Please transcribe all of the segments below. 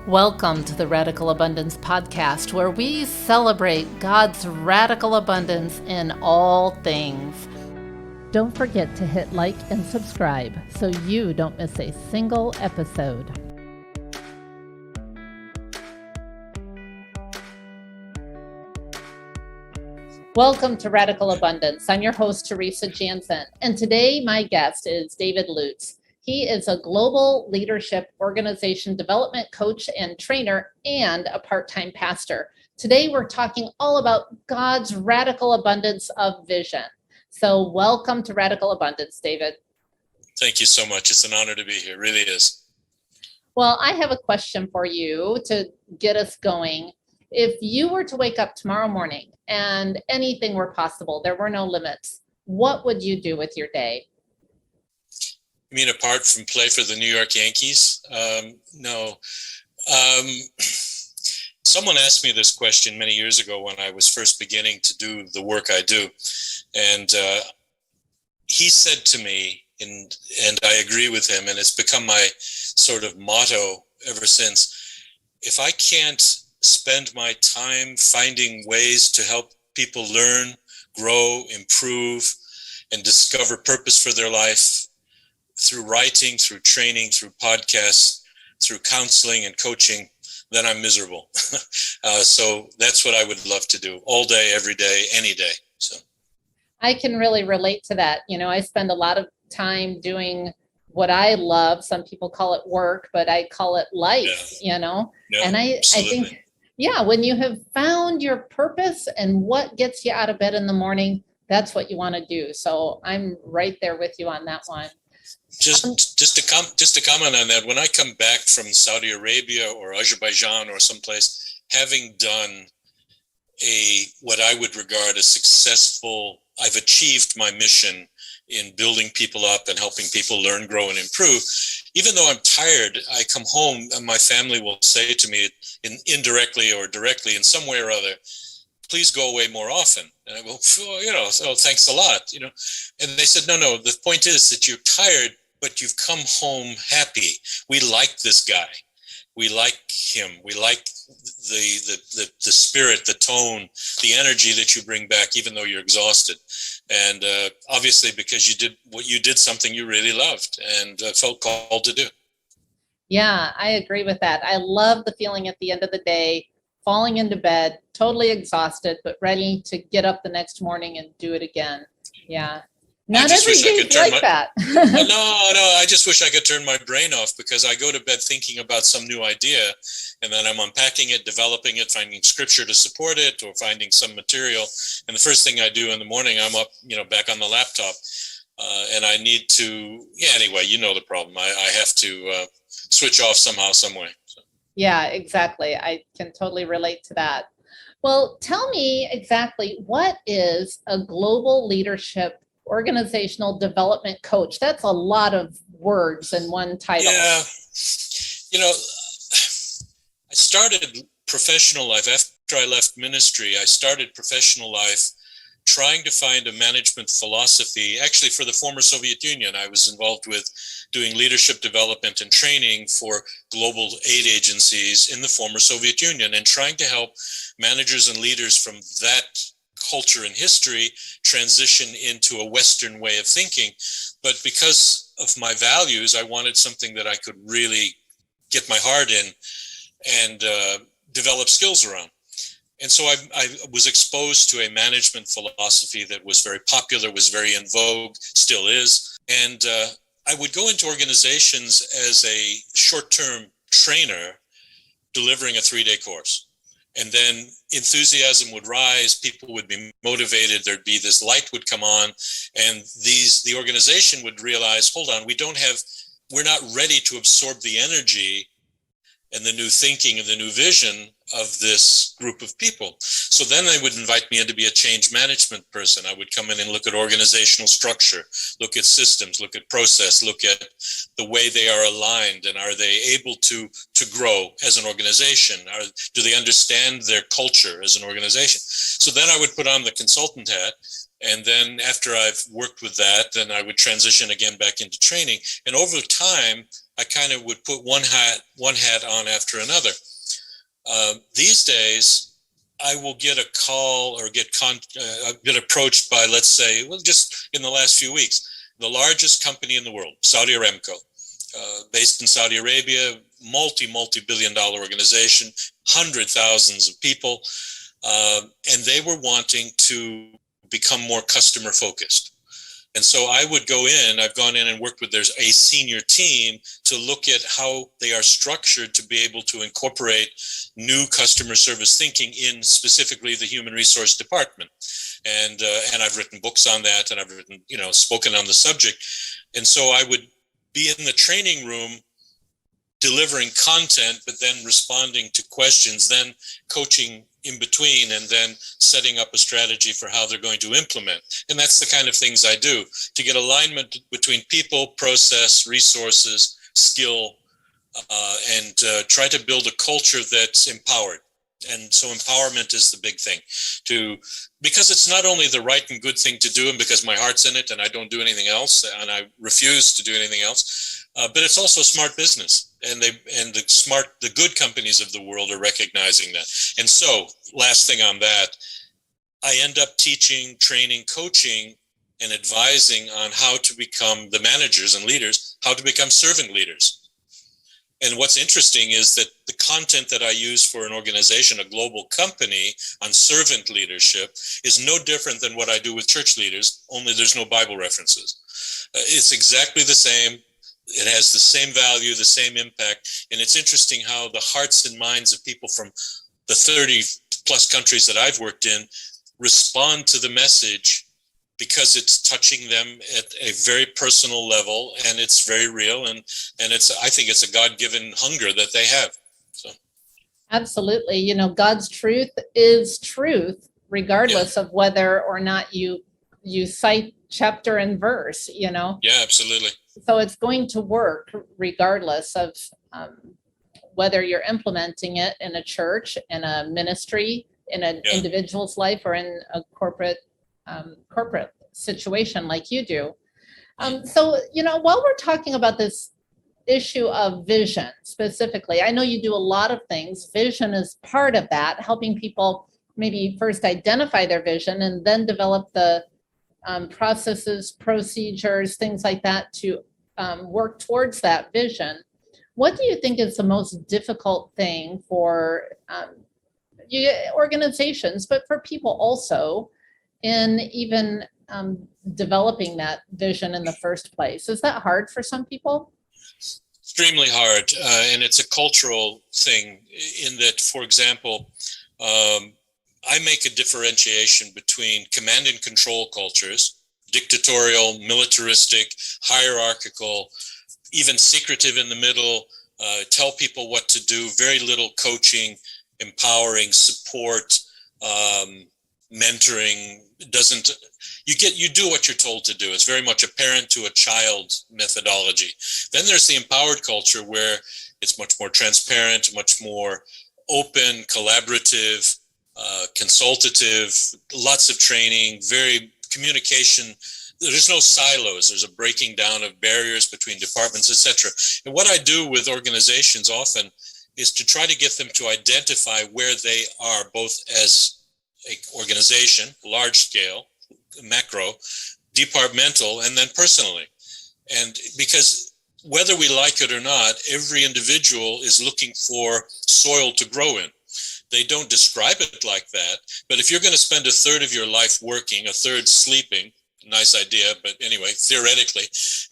Welcome to the Radical Abundance Podcast, where we celebrate God's radical abundance in all things. Don't forget to hit like and subscribe so you don't miss a single episode. Welcome to Radical Abundance. I'm your host, Teresa Jansen, and today my guest is David Lutz. He is a global leadership organization development coach and trainer and a part-time pastor. Today, we're talking all about God's radical abundance of vision. So welcome to Radical Abundance, David. Thank you so much. It's an honor to be here. It really is. Well, I have a question for you to get us going. If you were to wake up tomorrow morning and anything were possible, there were no limits, what would you do with your day? You mean apart from play for the New York Yankees? No. Someone asked me this question many years ago when I was first beginning to do the work I do. And he said to me, and I agree with him, and it's become my sort of motto ever since, if I can't spend my time finding ways to help people learn, grow, improve, and discover purpose for their life, through writing, through training, through podcasts, through counseling and coaching, then I'm miserable. So that's what I would love to do all day, every day, any day. So I can really relate to that. You know, I spend a lot of time doing what I love. Some people call it work, but I call it life, Yeah, and I think, when you have found your purpose and what gets you out of bed in the morning, that's what you want to do. So I'm right there with you on that one. Just to comment on that, when I come back from Saudi Arabia or Azerbaijan or someplace, having done what I would regard as successful, I've achieved my mission in building people up and helping people learn, grow, and improve. Even though I'm tired, I come home and my family will say to me indirectly or directly in some way or other, please go away more often. And I go, thanks a lot. And they said, no, the point is that you're tired, but you've come home happy. We like this guy. We like him. We like the spirit, the tone, the energy that you bring back, even though you're exhausted. And obviously, because you did something you really loved and felt called to do. Yeah, I agree with that. I love the feeling at the end of the day, falling into bed, totally exhausted, but ready to get up the next morning and do it again. Yeah. Not every day like that. No, I just wish I could turn my brain off, because I go to bed thinking about some new idea, and then I'm unpacking it, developing it, finding scripture to support it, or finding some material. And the first thing I do in the morning, I'm up, back on the laptop, and I need to, anyway, the problem. I have to switch off somehow, some way. So. Yeah, exactly. I can totally relate to that. Well, tell me exactly, what is a global leadership organizational development coach? That's a lot of words in one title. Yeah. I started professional life after I left ministry. I started professional life trying to find a management philosophy. Actually, for the former Soviet Union, I was involved with doing leadership development and training for global aid agencies in the former Soviet Union, and trying to help managers and leaders from that culture and history transition into a Western way of thinking. But because of my values, I wanted something that I could really get my heart in and develop skills around. And so I was exposed to a management philosophy that was very popular, was very in vogue, still is. And I would go into organizations as a short-term trainer delivering a 3-day course. And then enthusiasm would rise, people would be motivated, there'd be this light would come on, and the organization would realize, hold on, we're not ready to absorb the energy and the new thinking and the new vision of this group of people. So then they would invite me in to be a change management person. I would come in and look at organizational structure, look at systems, look at process, look at the way they are aligned, and are they able to grow as an organization? Do they understand their culture as an organization? So then I would put on the consultant hat, And then after I've worked with that, then I would transition again back into training. And over time, I kind of would put one hat on after another. These days, I will get a call or get approached by, let's say, well, just in the last few weeks, the largest company in the world, Saudi Aramco, based in Saudi Arabia, multi-billion-dollar organization, thousands of people, and they were wanting to become more customer focused. And so I would go in, I've gone in and worked with a senior team to look at how they are structured to be able to incorporate new customer service thinking in specifically the human resource department. And I've written books on that, and I've written, spoken on the subject. And so I would be in the training room delivering content, but then responding to questions, then coaching in between, and then setting up a strategy for how they're going to implement. And that's the kind of things I do to get alignment between people, process, resources, skill, and try to build a culture that's empowered. And so empowerment is the big thing, because it's not only the right and good thing to do, and because my heart's in it and I don't do anything else, and I refuse to do anything else, but it's also smart business. And the good companies of the world are recognizing that. And so, last thing on that, I end up teaching, training, coaching, and advising on how to become the managers and leaders, how to become servant leaders. And what's interesting is that the content that I use for an organization, a global company, on servant leadership is no different than what I do with church leaders, only there's no Bible references. It's exactly the same. It has the same value, the same impact. And it's interesting how the hearts and minds of people from the 30 plus countries that I've worked in respond to the message, because it's touching them at a very personal level, and it's very real. And I think it's a God-given hunger that they have. So. Absolutely. God's truth is truth, regardless of whether or not you cite chapter and verse, Yeah, absolutely. So it's going to work regardless of whether you're implementing it in a church, in a ministry, in an individual's life, or in a corporate situation like you do. So, while we're talking about this issue of vision specifically, I know you do a lot of things. Vision is part of that, helping people maybe first identify their vision and then develop the processes, procedures, things like that to work towards that vision. What do you think is the most difficult thing for organizations, but for people also, in even developing that vision in the first place? Is that hard for some people? Extremely hard, and it's a cultural thing in that, for example, I make a differentiation between command and control cultures, dictatorial, militaristic, hierarchical, even secretive in the middle, tell people what to do, very little coaching, empowering, support, mentoring. You do what you're told to do. It's very much a parent to a child methodology. Then there's the empowered culture, where it's much more transparent, much more open, collaborative, consultative, lots of training, very communication. There's no silos. There's a breaking down of barriers between departments, etc. And what I do with organizations often is to try to get them to identify where they are, both as an organization, large scale, macro, departmental, and then personally. And because whether we like it or not, every individual is looking for soil to grow in. They don't describe it like that, but if you're going to spend a third of your life working, a third sleeping, nice idea, but anyway, theoretically,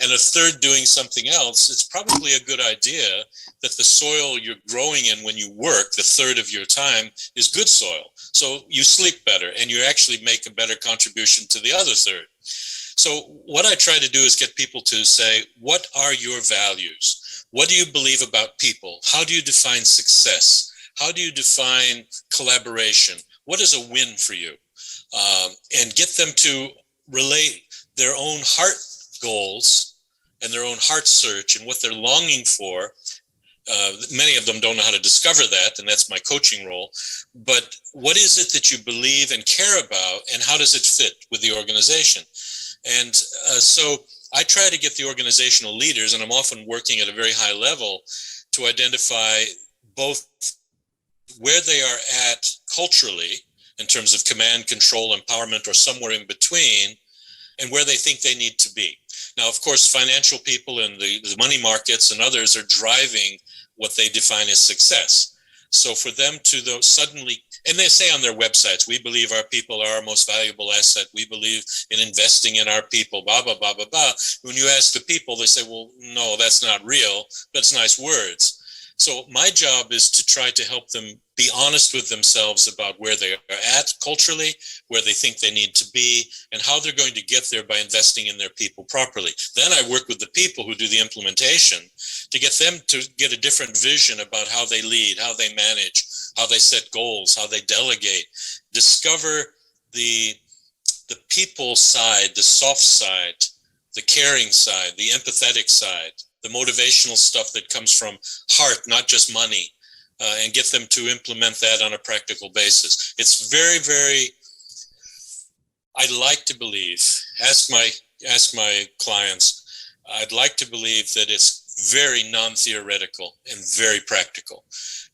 and a third doing something else, it's probably a good idea that the soil you're growing in when you work, the third of your time, is good soil. So you sleep better, and you actually make a better contribution to the other third. So what I try to do is get people to say, what are your values? What do you believe about people? How do you define success? How do you define collaboration? What is a win for you? And get them to relate their own heart goals and their own heart search and what they're longing for Many of them don't know how to discover that, and that's my coaching role. But what is it that you believe and care about, and how does it fit with the organization? And so I try to get the organizational leaders, and I'm often working at a very high level, to identify both where they are at culturally in terms of command, control, empowerment, or somewhere in between, and where they think they need to be. Now, of course, financial people in the money markets and others are driving what they define as success. So for them to suddenly, and they say on their websites, we believe our people are our most valuable asset. We believe in investing in our people, blah, blah, blah, blah, blah. When you ask the people, they say, well, no, that's not real. That's nice words. So my job is to try to help them be honest with themselves about where they are at culturally, where they think they need to be, and how they're going to get there by investing in their people properly. Then I work with the people who do the implementation to get them to get a different vision about how they lead, how they manage, how they set goals, how they delegate, discover the people side, the soft side, the caring side, the empathetic side, the motivational stuff that comes from heart, not just money, and get them to implement that on a practical basis. It's very, very, I'd like to believe, ask my clients, I'd like to believe that it's very non-theoretical and very practical.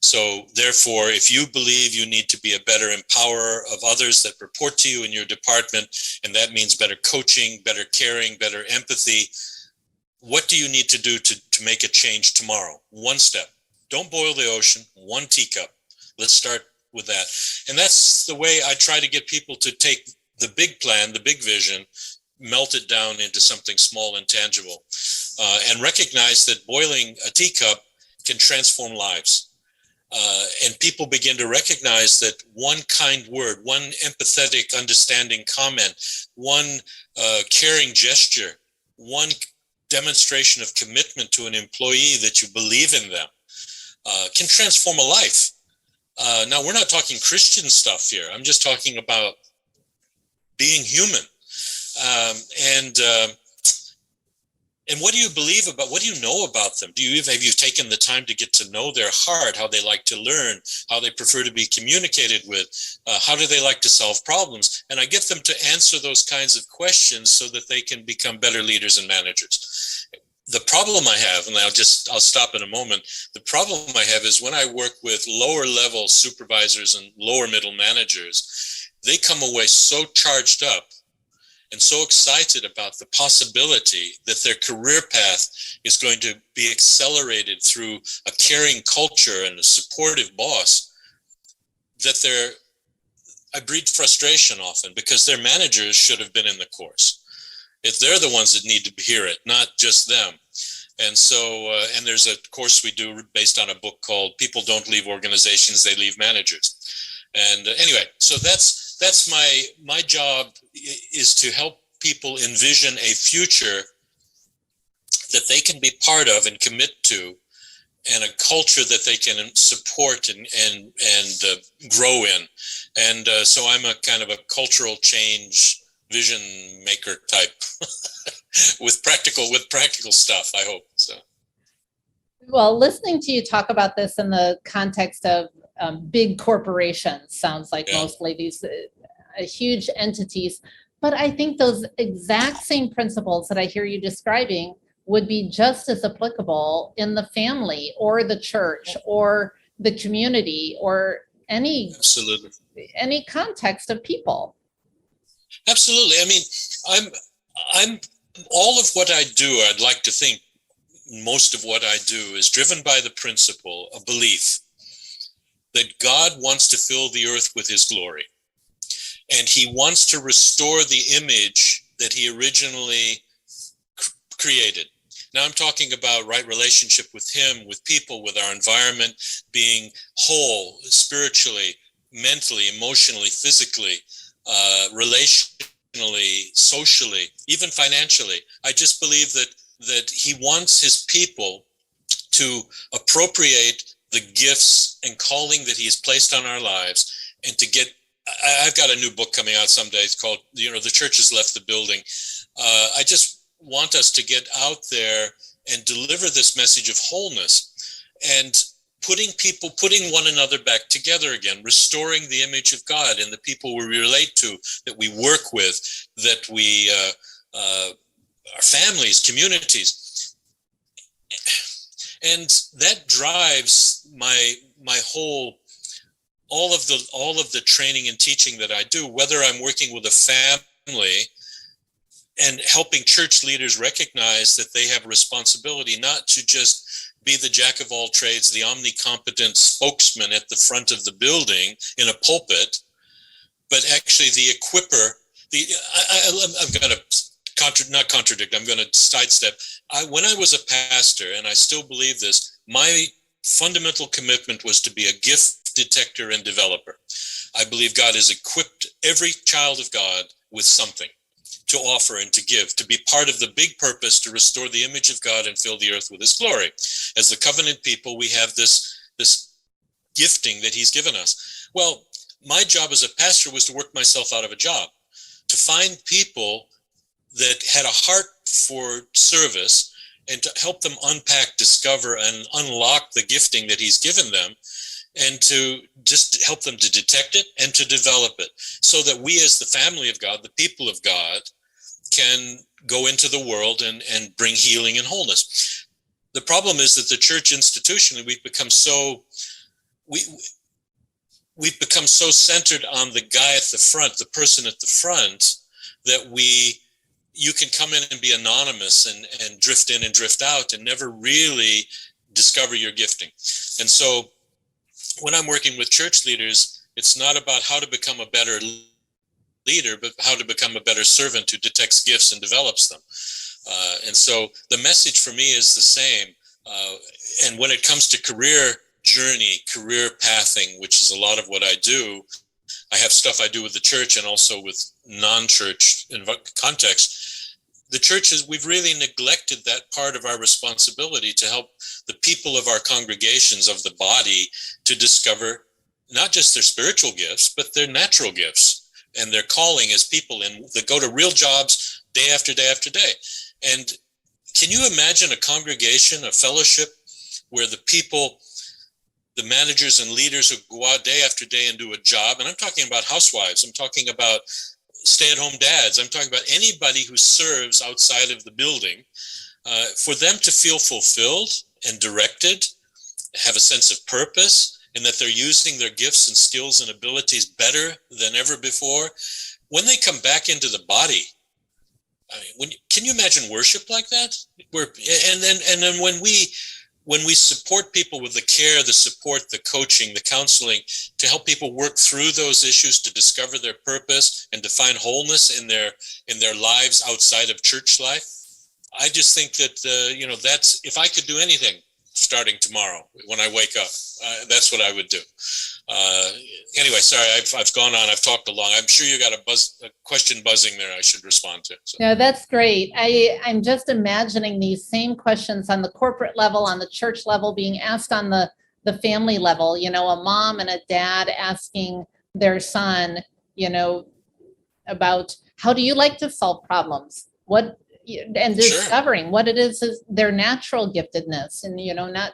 So therefore, if you believe you need to be a better empowerer of others that report to you in your department, and that means better coaching, better caring, better empathy, what do you need to do to make a change tomorrow? One step. Don't boil the ocean, one teacup. Let's start with that. And that's the way I try to get people to take the big plan, the big vision, melt it down into something small and tangible, and recognize that boiling a teacup can transform lives. And people begin to recognize that one kind word, one empathetic, understanding comment, one caring gesture, one demonstration of commitment to an employee that you believe in them can transform a life. Now, we're not talking Christian stuff here. I'm just talking about being human. And what do you believe about, what do you know about them? Have you taken the time to get to know their heart, how they like to learn, how they prefer to be communicated with, how do they like to solve problems? And I get them to answer those kinds of questions so that they can become better leaders and managers. The problem I have, and I'll stop in a moment, the problem I have is when I work with lower level supervisors and lower middle managers, they come away so charged up and so excited about the possibility that their career path is going to be accelerated through a caring culture and a supportive boss, that I breed frustration often because their managers should have been in the course. If they're the ones that need to hear it, not just them. And so, and there's a course we do based on a book called People Don't Leave Organizations, They Leave Managers. And anyway, so that's my job, is to help people envision a future that they can be part of and commit to, and a culture that they can support and grow in. And so I'm a kind of a cultural change vision maker type with practical stuff, I hope. So. Well, listening to you talk about this in the context of big corporations, sounds like mostly these huge entities, but I think those exact same principles that I hear you describing would be just as applicable in the family or the church or the community or any context of people. Absolutely. I mean, I'm all of what I do, I'd like to think most of what I do is driven by the principle of belief that God wants to fill the earth with his glory. And he wants to restore the image that he originally created. Now I'm talking about right relationship with him, with people, with our environment, being whole, spiritually, mentally, emotionally, physically, relationally, socially, even financially. I just believe that he wants his people to appropriate the gifts and calling that he has placed on our lives, and to get, I've got a new book coming out someday. It's called, The Church Has Left the Building. I just want us to get out there and deliver this message of wholeness. and putting one another back together again, restoring the image of God in the people we relate to, that we work with, that we our families, communities, and that drives my whole all of the training and teaching that I do, whether I'm working with a family and helping church leaders recognize that they have a responsibility not to just be the jack of all trades, the omnicompetent spokesman at the front of the building in a pulpit, but actually the equipper. I'm going to not contradict. I'm going to sidestep. When I was a pastor, and I still believe this, my fundamental commitment was to be a gift detector and developer. I believe God has equipped every child of God with something to offer and to give, to be part of the big purpose to restore the image of God and fill the earth with his glory. As the covenant people, we have this gifting that he's given us. Well, my job as a pastor was to work myself out of a job, to find people that had a heart for service and to help them unpack, discover, and unlock the gifting that he's given them, and to just help them to detect it and to develop it, so that we as the family of God, the people of God, can go into the world and bring healing and wholeness. The problem is that the church institutionally, we've become so centered on the guy at the front, the person at the front, that you can come in and be anonymous and drift in and drift out and never really discover your gifting. And so when I'm working with church leaders, it's not about how to become a better leader, but how to become a better servant who detects gifts and develops them. And so the message for me is the same. And when it comes to career journey, career pathing, which is a lot of what I do, I have stuff I do with the church and also with non-church context. The churches, we've really neglected that part of our responsibility to help the people of our congregations, of the body, to discover not just their spiritual gifts, but their natural gifts and their calling as people that go to real jobs day after day after day. And can you imagine a congregation, a fellowship, where the people, the managers and leaders who go out day after day and do a job, and I'm talking about housewives, I'm talking about stay-at-home dads, I'm talking about anybody who serves outside of the building, for them to feel fulfilled and directed, have a sense of purpose, and that they're using their gifts and skills and abilities better than ever before. When they come back into the body, I mean, can you imagine worship like that? And then when we support people with the care, the support, the coaching, the counseling, to help people work through those issues, to discover their purpose and to find wholeness in their lives outside of church life, I just think that that's, if I could do anything starting tomorrow when I wake up, that's what I would do. Anyway, sorry, I've gone on. I've talked a long. I'm sure you got a question buzzing there I should respond to. So. No, that's great. I'm just imagining these same questions on the corporate level, on the church level, being asked on the family level. A mom and a dad asking their son, about how do you like to solve problems? And discovering Sure. what it is their natural giftedness, and not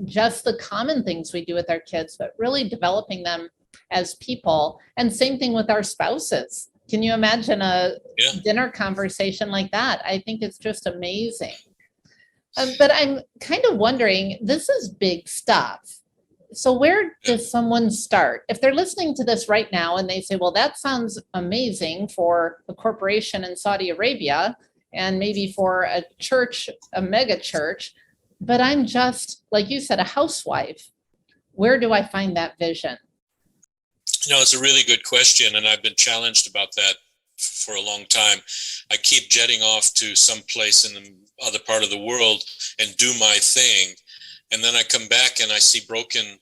just the common things we do with our kids, but really developing them as people. And same thing with our spouses. Can you imagine a dinner conversation like that? I think it's just amazing. But I'm kind of wondering, this is big stuff. So where does someone start? If they're listening to this right now and they say, well, that sounds amazing for a corporation in Saudi Arabia and maybe for a church, a mega church, but I'm just, like you said, a housewife. Where do I find that vision? It's a really good question, and I've been challenged about that for a long time. I keep jetting off to some place in the other part of the world and do my thing, and then I come back and I see broken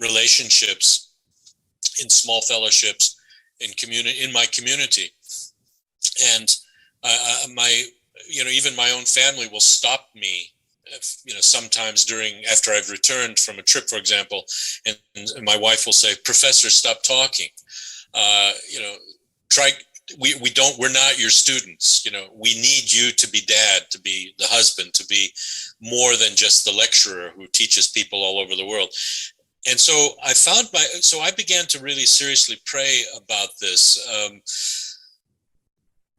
relationships in small fellowships in my community, and even my own family will stop me. Sometimes after I've returned from a trip, for example, and my wife will say, "Professor, stop talking. we're not your students. We need you to be dad, to be the husband, to be more than just the lecturer who teaches people all over the world. And so I began to really seriously pray about this.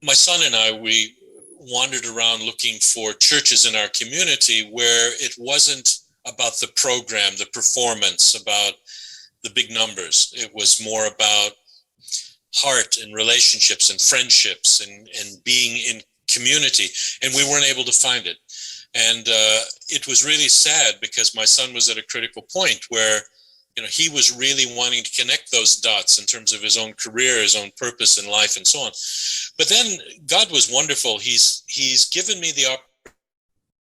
My son and I, we wandered around looking for churches in our community where it wasn't about the program, the performance, about the big numbers. It was more about heart and relationships and friendships and being in community. And we weren't able to find it. And it was really sad because my son was at a critical point where he was really wanting to connect those dots in terms of his own career, his own purpose in life, and so on. But then God was wonderful. He's given me the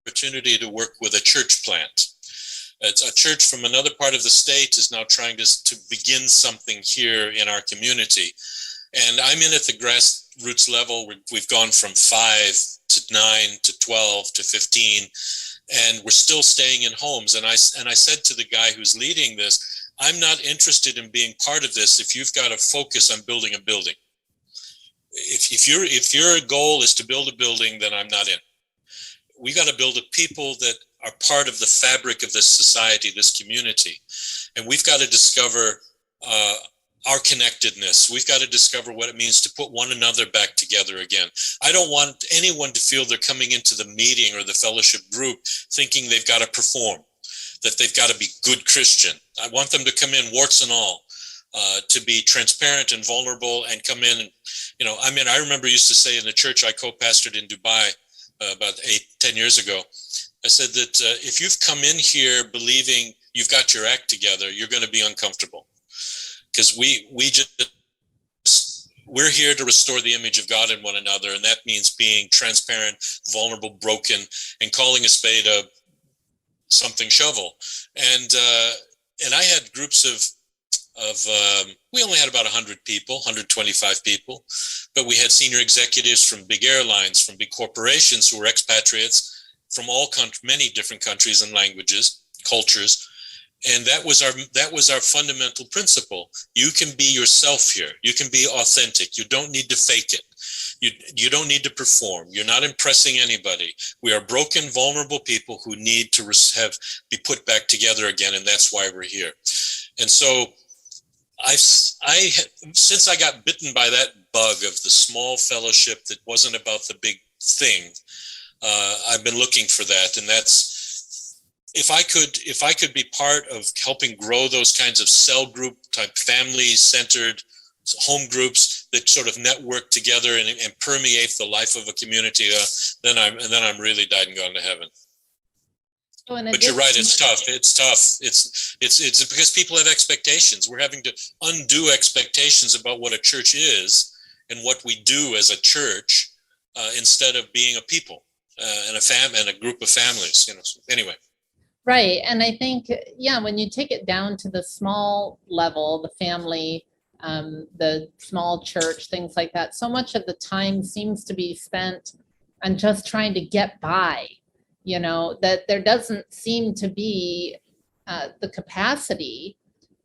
opportunity to work with a church plant. It's a church from another part of the state is now trying to begin something here in our community. And I'm in at the grassroots level. We've gone from 5 to 9 to 12 to 15, and we're still staying in homes. And I said to the guy who's leading this, I'm not interested in being part of this if you've got to focus on building a building. If your goal is to build a building, then I'm not in. We got to build a people that are part of the fabric of this society, this community. And we've got to discover our connectedness. We've got to discover what it means to put one another back together again. I don't want anyone to feel they're coming into the meeting or the fellowship group thinking they've got to perform, that they've got to be good Christian. I want them to come in warts and all, to be transparent and vulnerable and come in. And, I remember used to say in the church I co-pastored in Dubai about 10 years ago, I said that if you've come in here believing you've got your act together, you're going to be uncomfortable. Because we're here to restore the image of God in one another, and that means being transparent, vulnerable, broken, and calling a spade a something shovel. And I had groups of we only had about 100 people, 125 people, but we had senior executives from big airlines, from big corporations who were expatriates from many different countries and languages, cultures. And that was our fundamental principle. You can be yourself here. You can be authentic. You don't need to fake it. You don't need to perform. You're not impressing anybody. We are broken, vulnerable people who need to be put back together again, and that's why we're here. And so since I got bitten by that bug of the small fellowship that wasn't about the big thing, I've been looking for that. And that's, if I could be part of helping grow those kinds of cell group type, family centered home groups that sort of network together and permeate the life of a community, then I'm really died and gone to heaven. But you're right, it's tough. It's because people have expectations. We're having to undo expectations about what a church is and what we do as a church, instead of being a people and a group of families. So anyway. Right, and I think when you take it down to the small level, the family, the small church, things like that, so much of the time seems to be spent on just trying to get by. That there doesn't seem to be the capacity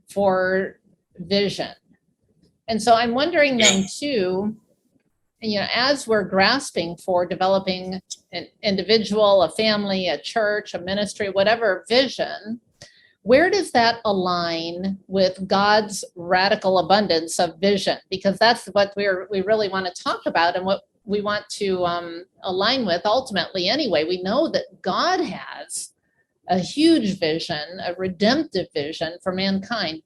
for vision. And so I'm wondering then too, as we're grasping for developing an individual, a family, a church, a ministry, whatever vision, where does that align with God's radical abundance of vision? Because that's what we really want to talk about and what we want to align with ultimately anyway. We know that God has a huge vision, a redemptive vision for mankind.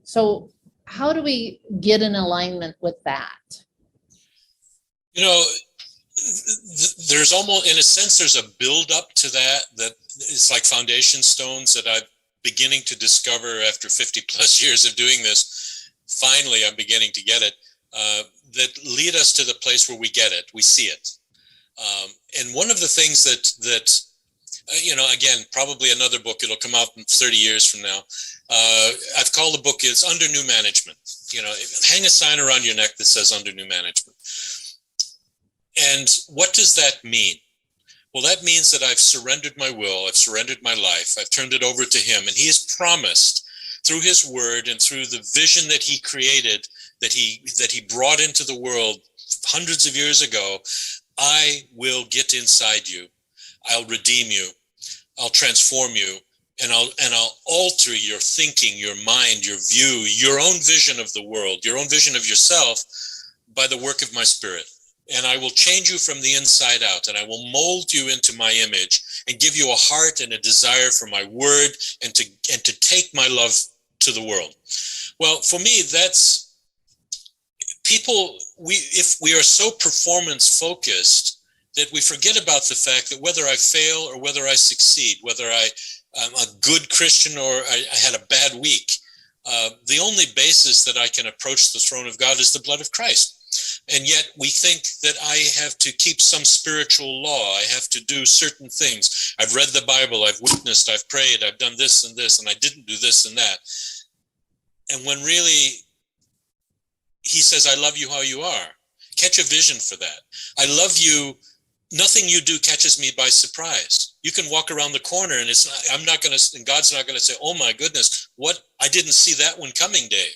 So how do we get in alignment with that? There's almost, in a sense, there's a build up to that is like foundation stones that I'm beginning to discover after 50 plus years of doing this. Finally, I'm beginning to get it. That lead us to the place where we get it, we see it. And one of the things that again, probably another book, it'll come out in 30 years from now. I've called the book is Under New Management. Hang a sign around your neck that says Under New Management. And what does that mean? Well, that means that I've surrendered my will, I've surrendered my life, I've turned it over to him, and he has promised through his word and through the vision that he created, that he brought into the world hundreds of years ago, I will get inside you. I'll redeem you. I'll transform you. And I'll alter your thinking, your mind, your view, your own vision of the world, your own vision of yourself by the work of my Spirit. And I will change you from the inside out, and I will mold you into my image and give you a heart and a desire for my word and to take my love to the world. Well, for me, that's people, if we are so performance focused that we forget about the fact that whether I fail or whether I succeed, whether I'm a good Christian or I had a bad week, the only basis that I can approach the throne of God is the blood of Christ. And yet we think that I have to keep some spiritual law. I have to do certain things. I've read the Bible, I've witnessed, I've prayed, I've done this, and I didn't do this and that. And when really he says, I love you how you are, catch a vision for that. I love you. Nothing you do catches me by surprise. You can walk around the corner and and God's not going to say, oh my goodness, what? I didn't see that one coming, Dave.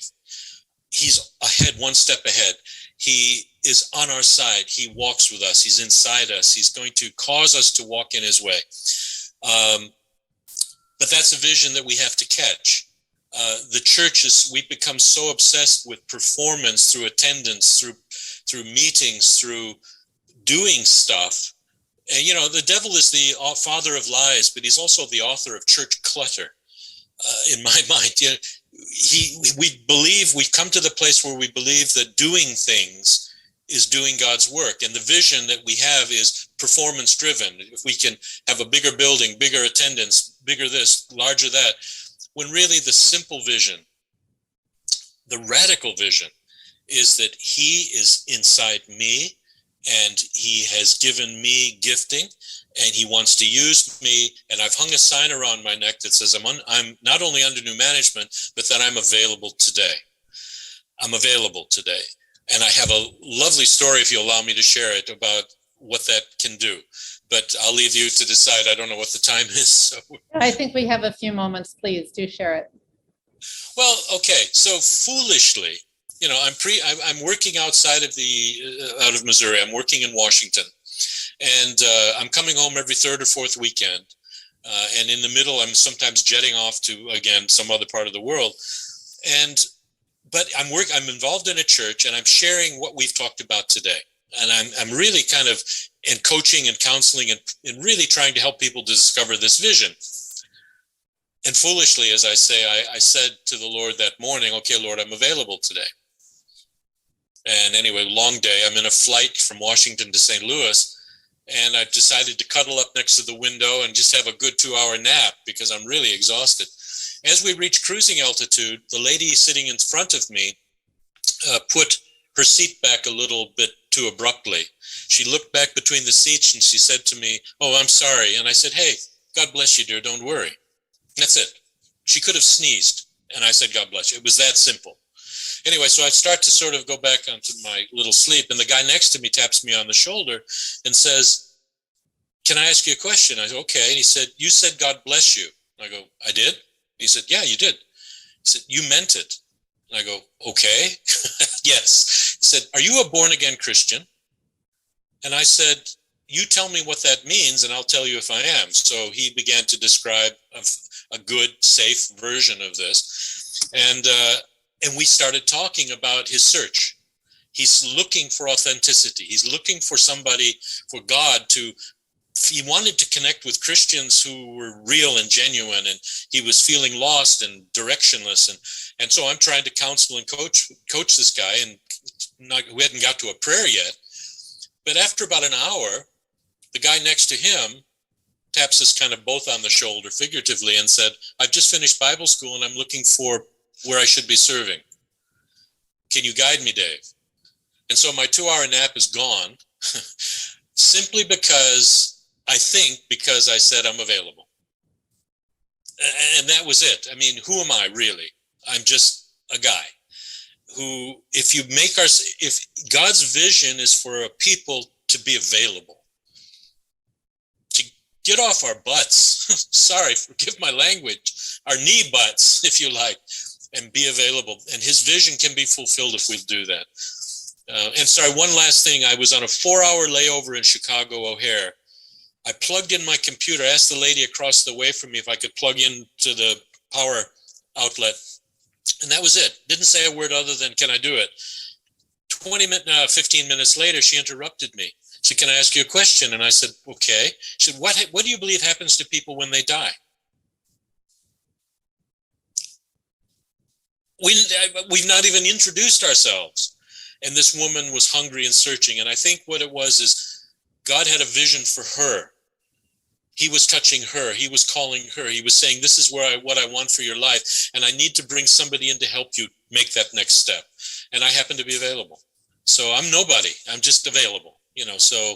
He's ahead, one step ahead. He is on our side. He walks with us. He's inside us. He's going to cause us to walk in his way. But that's a vision that we have to catch. The church we've become so obsessed with performance through attendance, through meetings, through doing stuff. And, the devil is the father of lies, but he's also the author of church clutter, in my mind. We've come to the place where we believe that doing things is doing God's work. And the vision that we have is performance driven. If we can have a bigger building, bigger attendance, bigger this, larger that, when really the simple vision, the radical vision, is that he is inside me and he has given me gifting and he wants to use me. And I've hung a sign around my neck that says I'm not only under new management, but that I'm available today. I'm available today. And I have a lovely story, if you allow me to share it, about what that can do. But I'll leave you to decide. I don't know what the time is. So. I think we have a few moments. Please do share it. Well, okay. So foolishly, I'm working outside of out of Missouri. I'm working in Washington, and I'm coming home every third or fourth weekend. And in the middle, I'm sometimes jetting off to, again, some other part of the world. But I'm involved in a church, and I'm sharing what we've talked about today. And I'm really kind of in coaching and counseling and really trying to help people to discover this vision. And foolishly, as I say, I said to the Lord that morning, okay, Lord, I'm available today. And anyway, long day. I'm in a flight from Washington to St. Louis, and I've decided to cuddle up next to the window and just have a good 2-hour nap because I'm really exhausted. As we reach cruising altitude, the lady sitting in front of me put her seat back a little bit too abruptly. She looked back between the seats and she said to me, oh, I'm sorry. And I said, hey, God bless you, dear, don't worry. That's it. She could have sneezed. And I said, God bless you. It was that simple. Anyway, so I start to sort of go back onto my little sleep, and the guy next to me taps me on the shoulder and says, can I ask you a question? I said, okay. And he said, you said God bless you. I go, I did? He said, yeah, you did. He said, you meant it. And I go, okay. Yes. He said, are you a born-again Christian? And I said, you tell me what that means, and I'll tell you if I am. So he began to describe a good, safe version of this. And we started talking about his search. He's looking for authenticity. He's looking for somebody, for God he wanted to connect with Christians who were real and genuine, and he was feeling lost and directionless. And so I'm trying to counsel and coach this guy, and we hadn't got to a prayer yet. But after about an hour, the guy next to him taps us kind of both on the shoulder figuratively and said, I've just finished Bible school and I'm looking for where I should be serving. Can you guide me, Dave? And so my 2-hour nap is gone simply because I said I'm available. And that was it. I mean, who am I really? I'm just a guy who, if God's vision is for a people to be available, to get off our butts, sorry, forgive my language, our knee butts, if you like, and be available. And his vision can be fulfilled if we do that. And sorry, one last thing. I was on a 4-hour layover in Chicago O'Hare. I plugged in my computer, asked the lady across the way from me if I could plug into the power outlet. And that was it. Didn't say a word other than, can I do it? 15 minutes later, she interrupted me. She said, can I ask you a question? And I said, okay. She said, what do you believe happens to people when they die? We've not even introduced ourselves. And this woman was hungry and searching. And I think what it was is God had a vision for her. He was touching her. He was calling her. He was saying, this is what I want for your life. And I need to bring somebody in to help you make that next step. And I happen to be available. So I'm nobody. I'm just available. So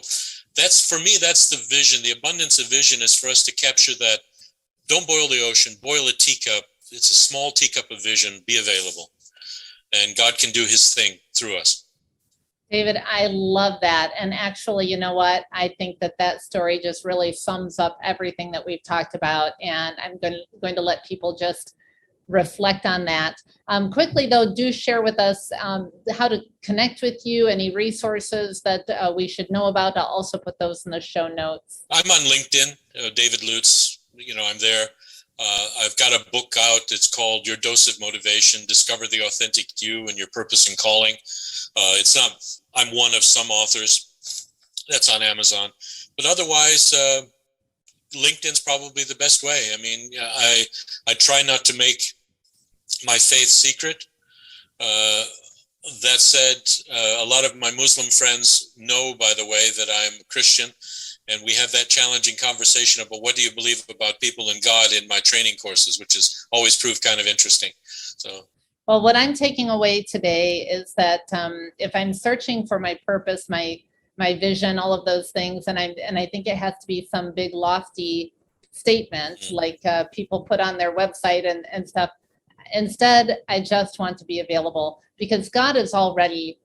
that's, for me, that's the vision. The abundance of vision is for us to capture that. Don't boil the ocean, boil a teacup. It's a small teacup of vision. Be available. And God can do his thing through us. David, I love that. And actually, you know what? I think that story just really sums up everything that we've talked about. And I'm going to let people just reflect on that. Quickly, though, do share with us how to connect with you, any resources that we should know about. I'll also put those in the show notes. I'm on LinkedIn, David Lutz. I'm there. I've got a book out. It's called Your Dose of Motivation, Discover the Authentic You and Your Purpose and Calling. It's not, I'm one of some authors. That's on Amazon. But otherwise, LinkedIn's probably the best way. I mean, I try not to make my faith secret. That said, a lot of my Muslim friends know, by the way, that I'm Christian. And we have that challenging conversation about what do you believe about people and God in my training courses, which has always proved kind of interesting. So, well, what I'm taking away today is that if I'm searching for my purpose, my vision, all of those things, and I think it has to be some big lofty statement like people put on their website and stuff. Instead, I just want to be available because God has already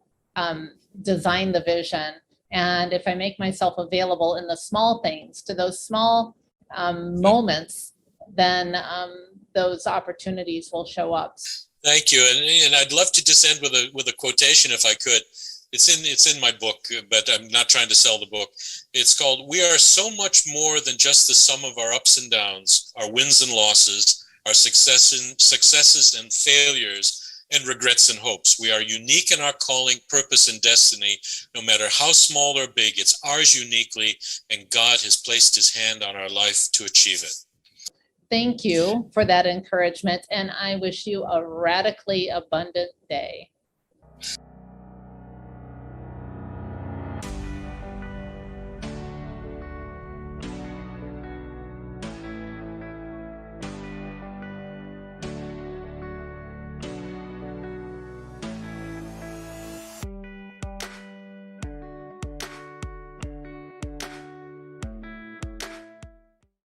designed the vision. And if I make myself available in the small things, to those small moments, then those opportunities will show up. Thank you. And I'd love to just end with a quotation if I could. It's in my book, but I'm not trying to sell the book. It's called, "We are so much more than just the sum of our ups and downs, our wins and losses, our successes and failures, and regrets and hopes. We are unique in our calling, purpose, and destiny. No matter how small or big, it's ours uniquely, and God has placed his hand on our life to achieve it." Thank you for that encouragement, and I wish you a radically abundant day.